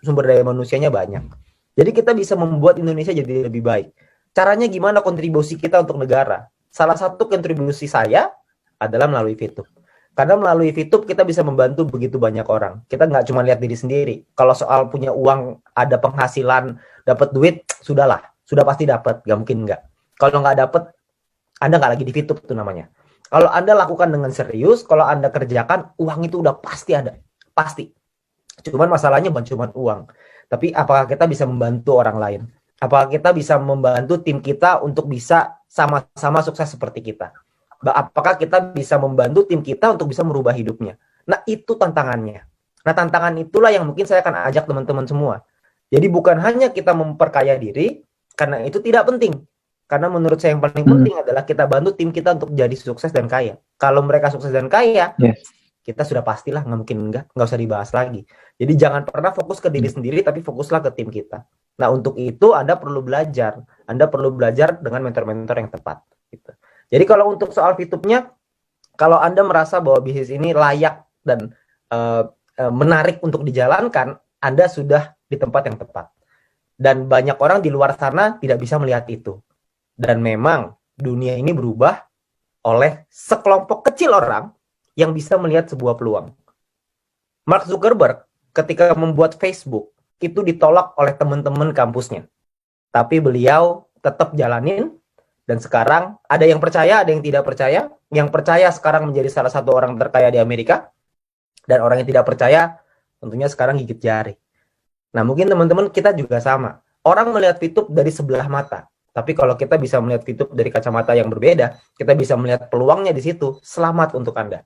sumber daya manusianya banyak. Jadi kita bisa membuat Indonesia jadi lebih baik. Caranya gimana kontribusi kita untuk negara? Salah satu kontribusi saya adalah melalui VTube. Karena melalui VTube kita bisa membantu begitu banyak orang. Kita nggak cuma lihat diri sendiri. Kalau soal punya uang, ada penghasilan, dapat duit, sudahlah. Sudah pasti dapat, nggak mungkin nggak. Kalau nggak dapat, Anda nggak lagi di VTube itu namanya. Kalau Anda lakukan dengan serius, kalau Anda kerjakan, uang itu udah pasti ada. Pasti. Cuman masalahnya bukan cuma uang. Tapi apakah kita bisa membantu orang lain? Apakah kita bisa membantu tim kita untuk bisa sama-sama sukses seperti kita? Apakah kita bisa membantu tim kita untuk bisa merubah hidupnya? Nah, itu tantangannya. Nah, tantangan itulah yang mungkin saya akan ajak teman-teman semua. Jadi bukan hanya kita memperkaya diri, karena itu tidak penting. Karena menurut saya yang paling penting adalah kita bantu tim kita untuk jadi sukses dan kaya. Kalau mereka sukses dan kaya, kita sudah pastilah nggak mungkin nggak usah dibahas lagi. Jadi jangan pernah fokus ke diri sendiri, tapi fokuslah ke tim kita. Nah, untuk itu Anda perlu belajar. Anda perlu belajar dengan mentor-mentor yang tepat. Gitu. Jadi kalau untuk soal VTube-nya, kalau Anda merasa bahwa bisnis ini layak dan menarik untuk dijalankan, Anda sudah di tempat yang tepat. Dan banyak orang di luar sana tidak bisa melihat itu. Dan memang dunia ini berubah oleh sekelompok kecil orang yang bisa melihat sebuah peluang. Mark Zuckerberg ketika membuat Facebook itu ditolak oleh teman-teman kampusnya. Tapi beliau tetap jalanin dan sekarang ada yang percaya, ada yang tidak percaya. Yang percaya sekarang menjadi salah satu orang terkaya di Amerika dan orang yang tidak percaya tentunya sekarang gigit jari. Nah, mungkin teman-teman kita juga sama. Orang melihat VTube dari sebelah mata. Tapi kalau kita bisa melihat VTube dari kacamata yang berbeda, kita bisa melihat peluangnya di situ. Selamat untuk Anda.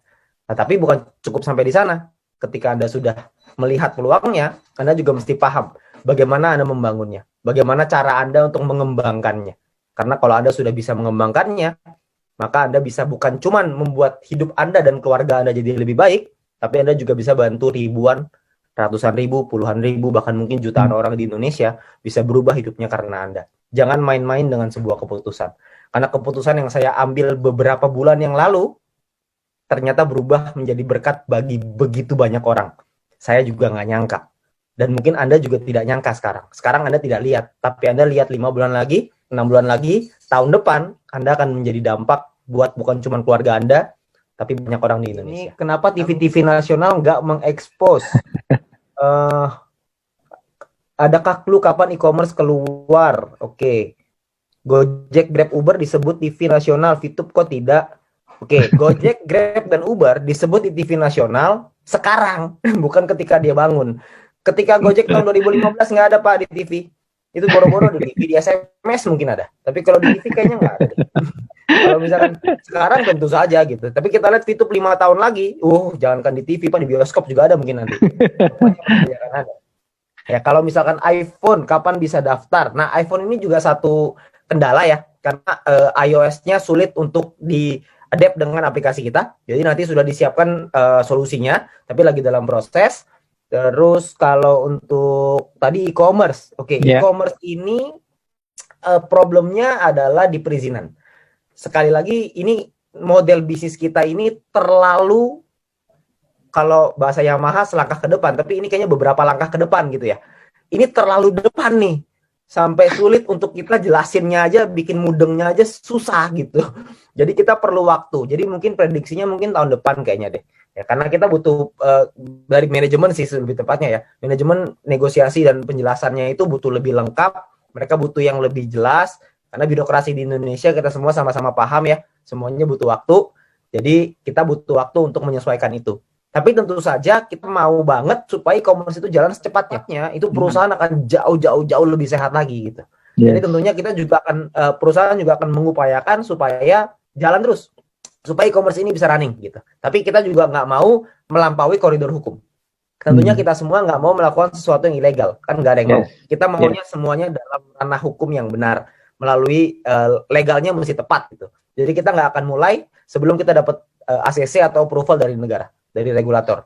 Nah, tapi bukan cukup sampai di sana. Ketika Anda sudah melihat peluangnya, Anda juga mesti paham bagaimana Anda membangunnya. Bagaimana cara Anda untuk mengembangkannya. Karena kalau Anda sudah bisa mengembangkannya, maka Anda bisa bukan cuma membuat hidup Anda dan keluarga Anda jadi lebih baik, tapi Anda juga bisa bantu ribuan, ratusan ribu, puluhan ribu, bahkan mungkin jutaan orang di Indonesia bisa berubah hidupnya karena Anda. Jangan main-main dengan sebuah keputusan. Karena keputusan yang saya ambil beberapa bulan yang lalu, ternyata berubah menjadi berkat bagi begitu banyak orang. Saya juga nggak nyangka. Dan mungkin Anda juga tidak nyangka sekarang. Sekarang Anda tidak lihat. Tapi Anda lihat 5 bulan lagi, 6 bulan lagi, tahun depan, Anda akan menjadi dampak buat bukan cuma keluarga Anda, tapi banyak orang di Indonesia. Ini kenapa TV-TV nasional nggak mengekspos? Adakah clue kapan e-commerce keluar? Oke. Gojek, Grab, Uber disebut TV nasional, VTube kok tidak? Oke, Gojek, Grab, dan Uber disebut di TV nasional sekarang, bukan ketika dia bangun. Ketika Gojek tahun 2015 nggak ada Pak di TV. Itu boro-boro di TV, di SMS mungkin ada. Tapi kalau di TV kayaknya nggak ada. Kalau misalkan sekarang tentu saja gitu. Tapi kita lihat VTube 5 tahun lagi, jangankan di TV, Pak, di bioskop juga ada mungkin nanti. Ada. Ya, kalau misalkan iPhone, kapan bisa daftar? Nah, iPhone ini juga satu kendala ya, karena iOS-nya sulit untuk di-adapt dengan aplikasi kita. Jadi nanti sudah disiapkan solusinya, tapi lagi dalam proses. Terus kalau untuk tadi e-commerce, e-commerce ini problemnya adalah di perizinan. Sekali lagi, ini model bisnis kita ini terlalu, kalau bahasa Yamaha selangkah ke depan, tapi ini kayaknya beberapa langkah ke depan gitu ya. Ini terlalu depan nih. Sampai sulit untuk kita jelasinnya aja, bikin mudengnya aja susah gitu. Jadi kita perlu waktu. Jadi mungkin prediksinya mungkin tahun depan kayaknya deh. Ya, karena kita butuh dari manajemen sih lebih tepatnya ya. Manajemen negosiasi dan penjelasannya itu butuh lebih lengkap. Mereka butuh yang lebih jelas. Karena birokrasi di Indonesia kita semua sama-sama paham ya. Semuanya butuh waktu. Jadi kita butuh waktu untuk menyesuaikan itu. Tapi tentu saja kita mau banget supaya e-commerce itu jalan secepatnya. Itu perusahaan akan jauh lebih sehat lagi gitu. Jadi tentunya kita juga akan perusahaan juga akan mengupayakan supaya jalan terus, supaya e-commerce ini bisa running gitu. Tapi kita juga nggak mau melampaui koridor hukum. Tentunya kita semua nggak mau melakukan sesuatu yang ilegal, kan nggak ada yang mau. Kita maunya semuanya dalam ranah hukum yang benar, melalui legalnya mesti tepat gitu. Jadi kita nggak akan mulai sebelum kita dapat ACC atau approval dari negara, dari regulator.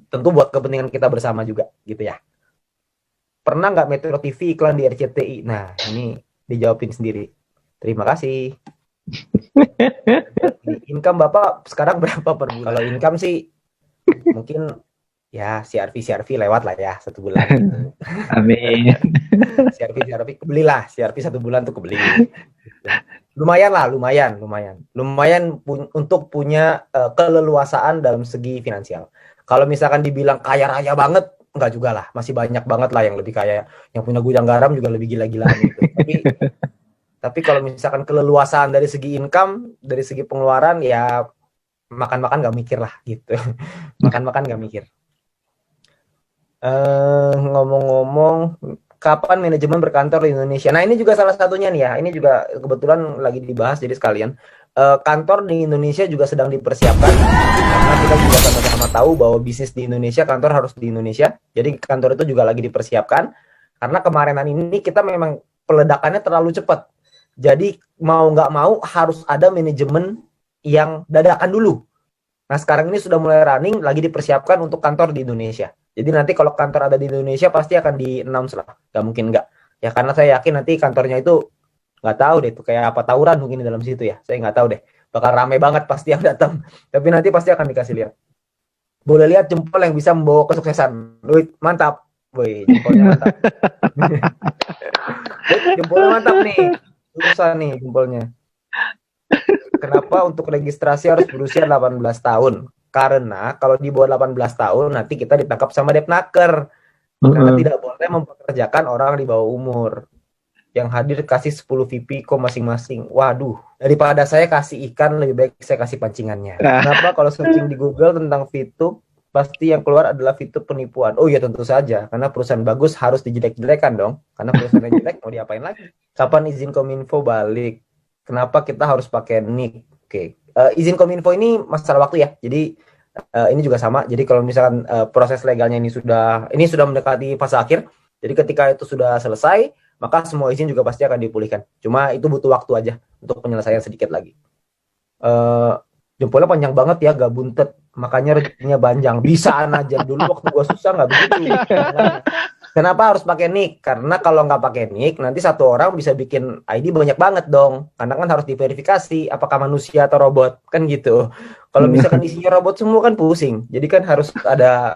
Tentu buat kepentingan kita bersama juga gitu ya. Pernah nggak Metro TV iklan di RCTI? Nah, ini dijawabin sendiri. Terima kasih. Income Bapak sekarang berapa per bulan? Kalau income sih mungkin Ya, CRV lewat lah ya 1 bulan gitu. Amin. CRV kebelilah, CRV 1 bulan tuh kebeli. Gitu. Lumayan lah, lumayan untuk punya keleluasaan dalam segi finansial. Kalau misalkan dibilang kaya raya banget, enggak juga lah, masih banyak banget lah yang lebih kaya, yang punya gudang garam juga lebih gila-gilaan gitu. Tapi kalau misalkan keleluasaan dari segi income, dari segi pengeluaran, ya makan-makan nggak mikir lah gitu. Makan-makan nggak mikir. Ngomong-ngomong, kapan manajemen berkantor di Indonesia? Nah, ini juga salah satunya nih ya. Ini juga kebetulan lagi dibahas, jadi sekalian. Kantor di Indonesia juga sedang dipersiapkan karena kita juga sama-sama tahu bahwa bisnis di Indonesia, kantor harus di Indonesia. Jadi kantor itu juga lagi dipersiapkan karena kemarinan ini kita memang peledakannya terlalu cepat. Jadi mau nggak mau harus ada manajemen yang dadakan dulu. Nah, sekarang ini sudah mulai running, lagi dipersiapkan untuk kantor di Indonesia. Jadi nanti kalau kantor ada di Indonesia pasti akan di-announce lah. Gak mungkin nggak. Ya karena saya yakin nanti kantornya itu nggak tahu deh itu kayak apa, tawuran mungkin di dalam situ ya. Saya nggak tahu deh. Bakal rame banget pasti yang datang. Tapi nanti pasti akan dikasih lihat. Boleh lihat jempol yang bisa membawa kesuksesan. Wih, mantap. Wih, jempolnya mantap. Jempolnya mantap nih. Susah nih jempolnya. Kenapa untuk registrasi harus berusia 18 tahun? Karena kalau di bawah 18 tahun nanti kita ditangkap sama Depnaker. Karena tidak boleh mempekerjakan orang di bawah umur. Yang hadir kasih 10 VP kok masing-masing. Waduh, daripada saya kasih ikan lebih baik saya kasih pancingannya. Kenapa kalau searching di Google tentang VTube pasti yang keluar adalah VTube penipuan? Oh iya tentu saja, karena perusahaan bagus harus dijelek-jelekan dong. Karena perusahaan yang jelek mau diapain lagi? Kapan izin Kominfo balik? Kenapa kita harus pakai NIK? Oke, izin Kominfo ini masalah waktu ya. Jadi ini juga sama. Jadi kalau misalkan proses legalnya ini sudah mendekati fase akhir. Jadi ketika itu sudah selesai, maka semua izin juga pasti akan dipulihkan. Cuma itu butuh waktu aja untuk penyelesaian sedikit lagi. Jempolnya panjang banget ya, gak buntet. Makanya rezekinya panjang. Bisaan aja dulu waktu gua susah nggak begitu. Kenapa harus pakai nick? Karena kalau nggak pakai nick, nanti satu orang bisa bikin ID banyak banget dong. Karena kan harus diverifikasi apakah manusia atau robot, kan gitu. Kalau misalkan isinya robot semua kan pusing. Jadi kan harus ada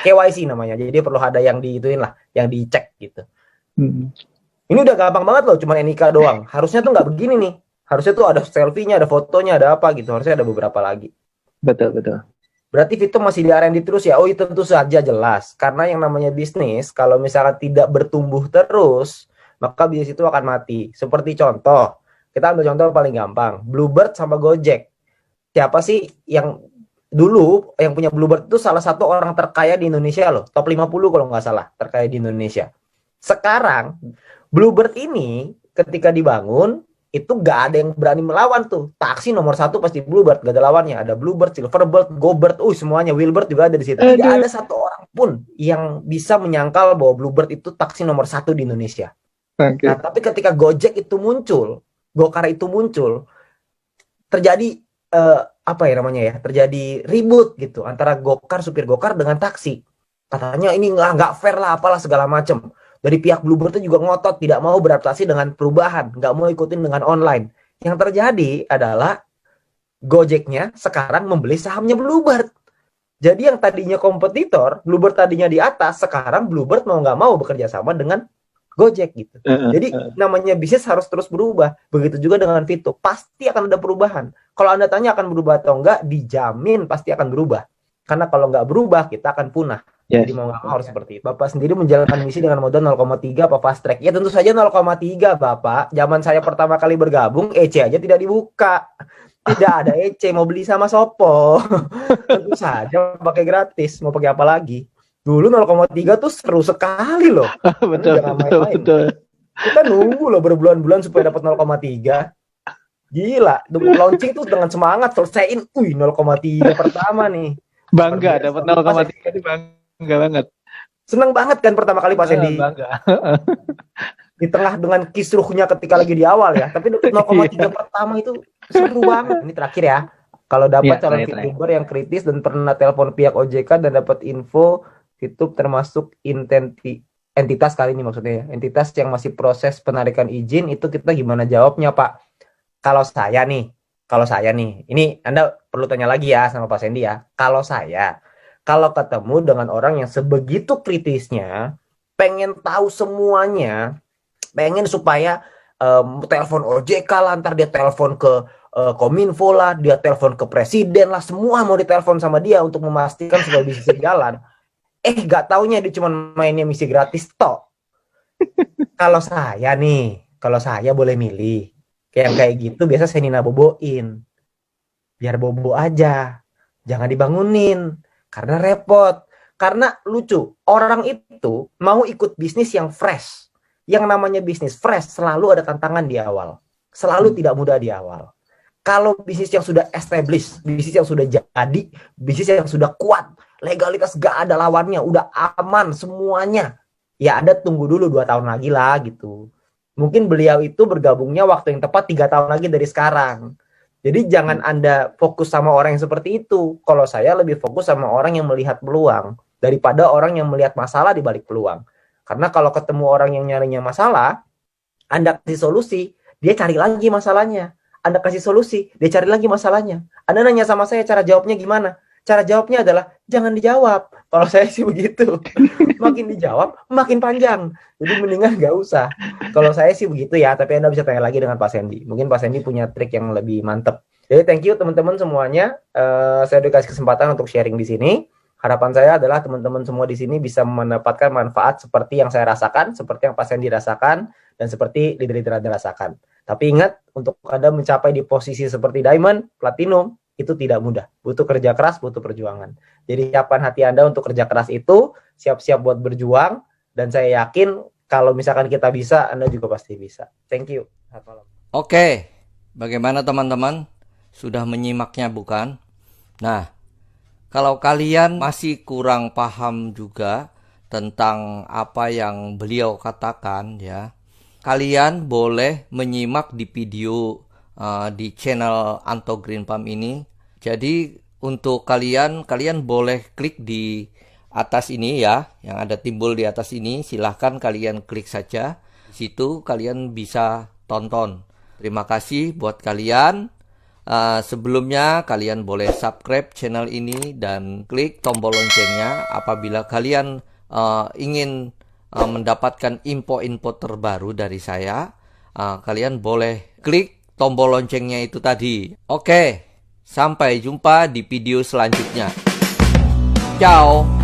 KYC namanya. Jadi perlu ada yang diituin lah, yang dicek gitu. Ini udah gampang banget loh, cuma NIK doang. Harusnya tuh nggak begini nih. Harusnya tuh ada selfie-nya, ada fotonya, ada apa gitu. Harusnya ada beberapa lagi. Betul, betul. Berarti Vito masih di R&D terus ya? Oh, itu tentu saja jelas. Karena yang namanya bisnis, kalau misalkan tidak bertumbuh terus, maka bisnis itu akan mati. Seperti contoh, kita ambil contoh paling gampang. Bluebird sama Gojek. Siapa sih yang dulu yang punya Bluebird itu salah satu orang terkaya di Indonesia loh. Top 50 kalau nggak salah, terkaya di Indonesia. Sekarang, Bluebird ini ketika dibangun, itu gak ada yang berani melawan tuh. Taksi nomor 1 pasti Bluebird, gak ada lawannya. Ada Bluebird, Silverbird, GoBird, semuanya. Wheelbird juga ada di situ. Tidak ada satu orang pun yang bisa menyangkal bahwa Bluebird itu taksi nomor 1 di Indonesia. Nah, tapi ketika Gojek itu muncul, Gokar itu muncul, terjadi apa ya namanya ya? Terjadi ribut gitu antara Gokar, supir Gokar dengan taksi. Katanya ini nggak fair lah, apalah segala macam. Dari pihak Bluebird itu juga ngotot, tidak mau beradaptasi dengan perubahan, nggak mau ikutin dengan online. Yang terjadi adalah Gojeknya sekarang membeli sahamnya Bluebird. Jadi yang tadinya kompetitor, Bluebird tadinya di atas, sekarang Bluebird mau nggak mau bekerja sama dengan Gojek gitu. Jadi namanya bisnis harus terus berubah. Begitu juga dengan Vito, pasti akan ada perubahan. Kalau Anda tanya akan berubah atau enggak, dijamin pasti akan berubah. Karena kalau nggak berubah, kita akan punah. Yes. Jadi mau nggak mau harus seperti itu. Bapak sendiri menjalankan misi dengan modal 0,3 apa fast track? Ya tentu saja 0,3 Bapak. Zaman saya pertama kali bergabung, EC aja tidak dibuka. Tidak ada EC, mau beli sama Sopo. Tentu saja pakai gratis, mau pakai apa lagi? Dulu 0,3 tuh seru sekali loh. Betul, betul. Kita nunggu loh berbulan-bulan supaya dapat 0,3. Gila, launching tuh dengan semangat selesaiin, 0,3 pertama nih. Bangga dapat 0,3 itu bangga banget. Seneng banget kan pertama kali Pak Sandy. Bangga. Di tengah dengan kisruhnya ketika lagi di awal ya. Tapi 0,3 pertama itu seru banget. Ini terakhir ya. Kalau dapat calon VTuber yang kritis dan pernah telepon pihak OJK dan dapat info VTube termasuk entitas kali ini maksudnya ya. Entitas yang masih proses penarikan izin, itu kita gimana jawabnya Pak? Kalau saya nih, ini Anda perlu tanya lagi ya sama Pak Sandy ya. Kalau saya Kalau ketemu dengan orang yang sebegitu kritisnya, pengen tahu semuanya, pengen supaya telepon OJK lah, ntar dia telepon ke Kominfo lah, dia telepon ke presiden lah, semua mau ditelepon sama dia untuk memastikan supaya bisnis jalan. Gak taunya dia cuma mainnya misi gratis toh. Kalau saya boleh milih, kayak gitu biasa saya Nina boboin. Biar bobo aja, jangan dibangunin, karena repot. Karena lucu, orang itu mau ikut bisnis yang fresh. Yang namanya bisnis fresh selalu ada tantangan di awal. Selalu tidak mudah di awal. Kalau bisnis yang sudah established, bisnis yang sudah jadi, bisnis yang sudah kuat, legalitas gak ada lawannya, udah aman semuanya, ya Anda tunggu dulu 2 tahun lagi lah gitu. Mungkin beliau itu bergabungnya waktu yang tepat 3 tahun lagi dari sekarang. Jadi jangan Anda fokus sama orang yang seperti itu. Kalau saya lebih fokus sama orang yang melihat peluang daripada orang yang melihat masalah di balik peluang. Karena kalau ketemu orang yang nyarinya masalah, Anda kasih solusi, dia cari lagi masalahnya. Anda kasih solusi, dia cari lagi masalahnya. Anda nanya sama saya cara jawabnya gimana? Cara jawabnya adalah jangan dijawab. Kalau saya sih begitu. Makin dijawab, makin panjang. Jadi mendingan nggak usah. Kalau saya sih begitu ya, tapi Anda bisa tanya lagi dengan Pak Sandy. Mungkin Pak Sandy punya trik yang lebih mantep. Jadi thank you teman-teman semuanya. Saya udah kasih kesempatan untuk sharing di sini. Harapan saya adalah teman-teman semua di sini bisa mendapatkan manfaat seperti yang saya rasakan, seperti yang Pak Sandy rasakan, dan seperti leader-leader Anda rasakan. Tapi ingat, untuk Anda mencapai di posisi seperti Diamond, Platinum, itu tidak mudah. Butuh kerja keras, butuh perjuangan. Jadi siapkan hati Anda untuk kerja keras itu, siap-siap buat berjuang, dan saya yakin kalau misalkan kita bisa, Anda juga pasti bisa. Thank you. Oke, bagaimana teman-teman? Sudah menyimaknya bukan? Nah, kalau kalian masih kurang paham juga tentang apa yang beliau katakan ya, kalian boleh menyimak di video di channel Anto Green Palm ini. Jadi untuk kalian boleh klik di atas ini ya, yang ada timbul di atas ini. Silahkan kalian klik saja. Di situ kalian bisa tonton. Terima kasih buat kalian. Sebelumnya kalian boleh subscribe channel ini dan klik tombol loncengnya apabila kalian ingin mendapatkan info-info terbaru dari saya. Kalian boleh klik tombol loncengnya itu tadi. Oke, sampai jumpa di video selanjutnya. Ciao.